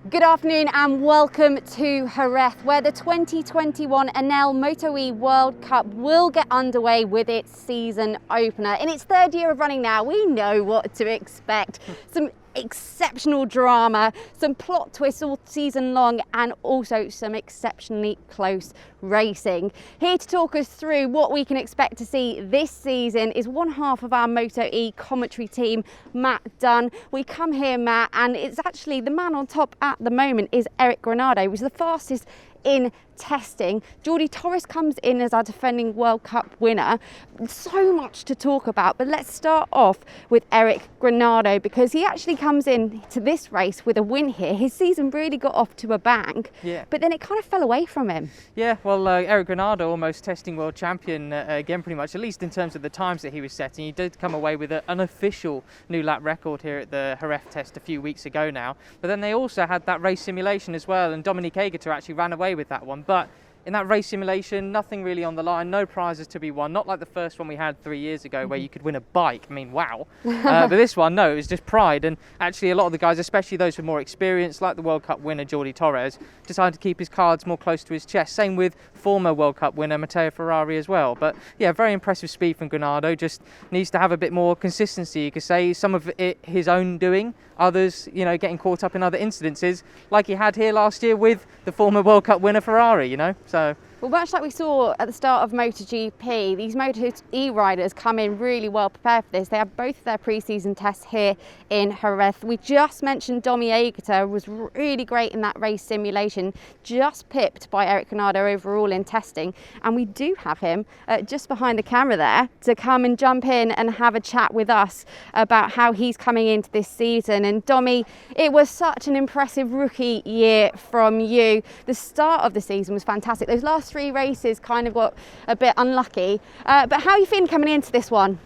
Good afternoon and welcome to Jerez, where the 2021 Enel MotoE World Cup will get underway with its season opener. In its third year of running now, we know what to expect. Some exceptional drama, some plot twists all season long, and also some exceptionally close racing. Here to talk us through what we can expect to see this season is one half of our MotoE commentary team, Matt Dunn. We come here, Matt, and it's actually the man on top at the moment is Eric Granado, who's the fastest in testing. Jordi Torres comes in as our defending World Cup winner. So much to talk about, but let's start off with Eric Granado because he actually comes in to this race with a win here. His season really got off to a bang, but then it kind of fell away from him. Yeah, well, Eric Granado, almost testing world champion again, pretty much, at least in terms of the times that he was setting. He did come away with an official new lap record here at the Jerez test a few weeks ago now, but then they also had that race simulation as well, and Domi Aegerter actually ran away with that one. But in that race simulation, nothing really on the line, no prizes to be won, not like the first one we had 3 years ago where you could win a bike. I mean, wow. But this one, no, it was just pride. And actually a lot of the guys, especially those with more experience, like the World Cup winner Jordi Torres, decided to keep his cards more close to his chest. Same with former World Cup winner Matteo Ferrari as well. But yeah, very impressive speed from Granado. Just needs to have a bit more consistency, you could say. Some of it his own doing, others, you know, getting caught up in other incidences, like he had here last year with the former World Cup winner Ferrari, you know. So, well, much like we saw at the start of MotoGP, these MotoE riders come in really well prepared for this. They have both of their pre-season tests here in Jerez. We just mentioned Domi Aegerter was really great in that race simulation, just pipped by Eric Granado overall in testing. And we do have him just behind the camera there to come and jump in and have a chat with us about how he's coming into this season. And Domi, it was such an impressive rookie year from you. The start of the season was fantastic. Those last 3 races kind of got a bit unlucky, but how are you feeling coming into this one?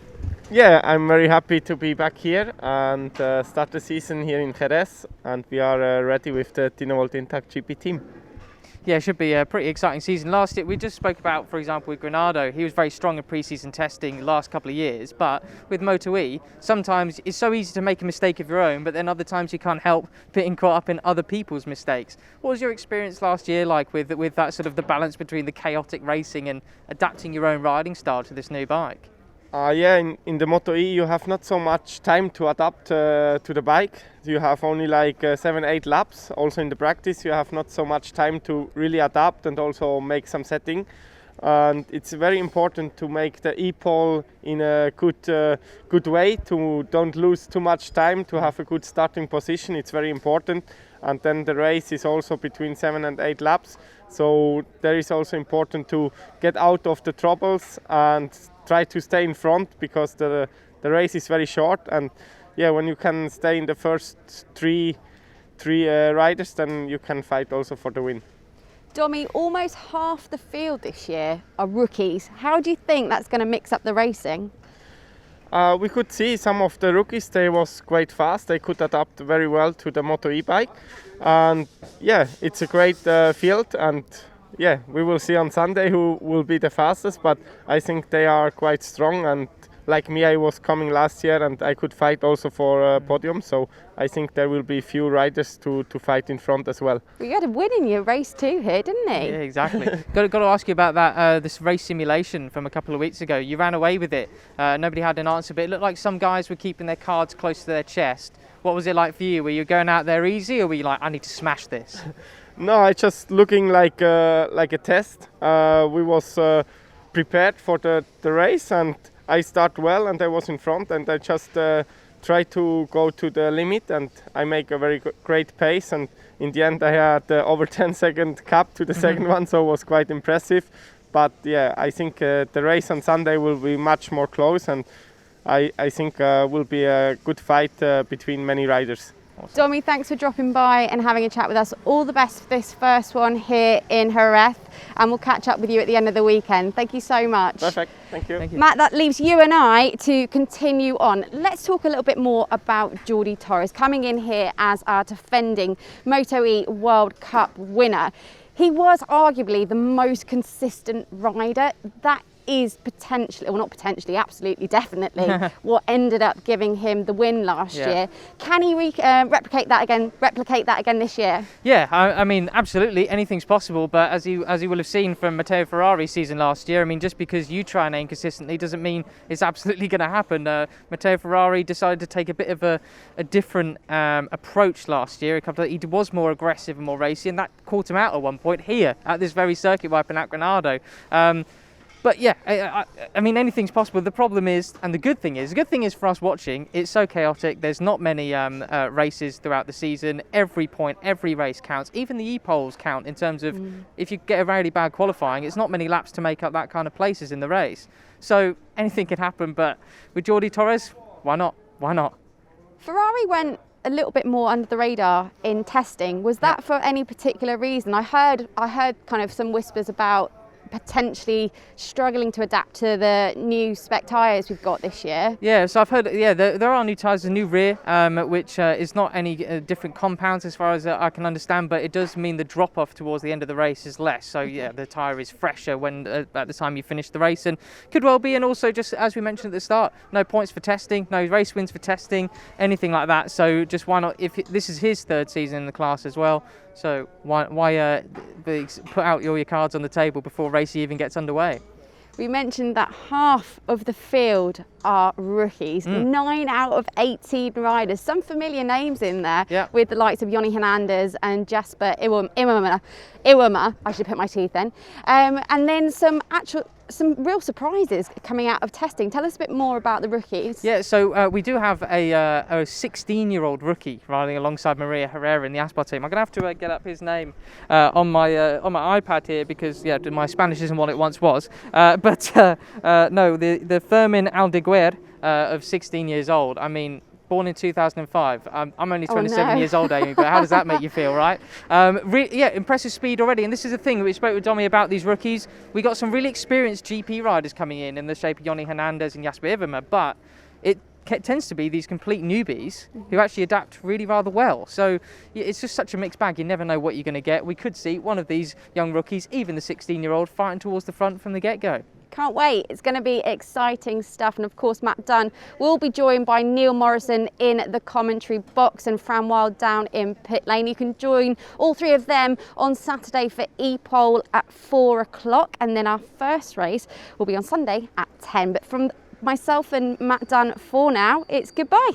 Yeah, I'm very happy to be back here and start the season here in Jerez, and we are ready with the Dino World Intact GP team. Yeah, it should be a pretty exciting season. Last year, we just spoke about, for example, with Granado, he was very strong in pre-season testing the last couple of years, but with MotoE, sometimes it's so easy to make a mistake of your own, but then other times you can't help being caught up in other people's mistakes. What was your experience last year like with that sort of the balance between the chaotic racing and adapting your own riding style to this new bike? Yeah, in the MotoE you have not so much time to adapt to the bike. You have only like 7-8 laps. Also in the practice you have not so much time to really adapt and also make some setting. And it's very important to make the e-pole in a good way, to don't lose too much time, to have a good starting position. It's very important. And then the race is also between 7 and 8 laps. So there is also important to get out of the troubles and try to stay in front, because the race is very short. And yeah, when you can stay in the first three riders, then you can fight also for the win. Domi, almost half the field this year are rookies. How do you think that's going to mix up the racing? We could see some of the rookies, they was quite fast. They could adapt very well to the MotoE bike. And yeah, it's a great field, and yeah, we will see on Sunday who will be the fastest, but I think they are quite strong. And like me, I was coming last year and I could fight also for a podium, so I think there will be few riders to fight in front as well. Well, you had a win in your race too here, didn't you? Yeah, exactly. got to ask you about that this race simulation from a couple of weeks ago. You ran away with it. Nobody had an answer, but it looked like some guys were keeping their cards close to their chest. What was it like for you? Were you going out there easy, or were you like, I need to smash this? No, I just looking like a test. We was prepared for the race, and I start well, and I was in front, and I just try to go to the limit, and I make a very great pace. And in the end, I had over 10-second cap to the second one, so it was quite impressive. But yeah, I think the race on Sunday will be much more close, and I think will be a good fight between many riders. Awesome. Domi, thanks for dropping by and having a chat with us. All the best for this first one here in Jerez, and we'll catch up with you at the end of the weekend. Thank you so much. Perfect, thank you. Matt, that leaves you and I to continue on. Let's talk a little bit more about Jordi Torres, coming in here as our defending MotoE World Cup winner. He was arguably the most consistent rider. That is potentially, well not potentially, absolutely, definitely what ended up giving him the win last year. Can he replicate that again this year? Yeah, I mean, absolutely, anything's possible. But as you will have seen from Matteo Ferrari's season last year, I mean, just because you try and aim consistently doesn't mean it's absolutely going to happen. Matteo Ferrari decided to take a bit of a different approach last year. He was more aggressive and more racy, and that caught him out at one point here at this very circuit wiping at Granado. But yeah, I mean, anything's possible. The problem is, and the good thing is for us watching, it's so chaotic. There's not many races throughout the season. Every point, every race counts. Even the e-poles count in terms of if you get a really bad qualifying, it's not many laps to make up that kind of places in the race. So anything can happen, but with Jordi Torres, why not? Why not? Ferrari went a little bit more under the radar in testing. Was that for any particular reason? I heard kind of some whispers about potentially struggling to adapt to the new spec tyres we've got this year. Yeah, so I've heard, there are new tyres, a new rear, which is not any different compounds as far as I can understand, but it does mean the drop-off towards the end of the race is less. So yeah, the tyre is fresher when at the time you finish the race, and could well be, and also just as we mentioned at the start, no points for testing, no race wins for testing, anything like that. So just why not, if this is his third season in the class as well, so why put out all your cards on the table before race even gets underway? We mentioned that half of the field are rookies, 9 out of 18 riders, some familiar names in there with the likes of Johnny Hernandez and Jasper Iwema, I should put my teeth in, and then some real surprises coming out of testing. Tell us a bit more about the rookies. Yeah, so we do have a 16-year-old rookie riding alongside Maria Herrera in the Aspar team. I'm going to have to get up his name on my iPad here because my Spanish isn't what it once was. No, the FIM Enel World Cup of 16 years old. I mean, born in 2005. I'm only 27 years old, Amy, but how does that make you feel, right? Impressive speed already. And this is the thing, we spoke with Domi about these rookies. We got some really experienced GP riders coming in the shape of Johnny Hernandez and Jasper Iwema, but it tends to be these complete newbies who actually adapt really rather well. So it's just such a mixed bag. You never know what you're going to get. We could see one of these young rookies, even the 16-year-old, fighting towards the front from the get-go. Can't wait. It's going to be exciting stuff. And of course, Matt Dunn will be joined by Neil Morrison in the commentary box and Fran Wild down in pit lane. You can join all three of them on Saturday for e-pole at 4 o'clock. And then our first race will be on Sunday at 10. But from myself and Matt Dunn for now, it's goodbye.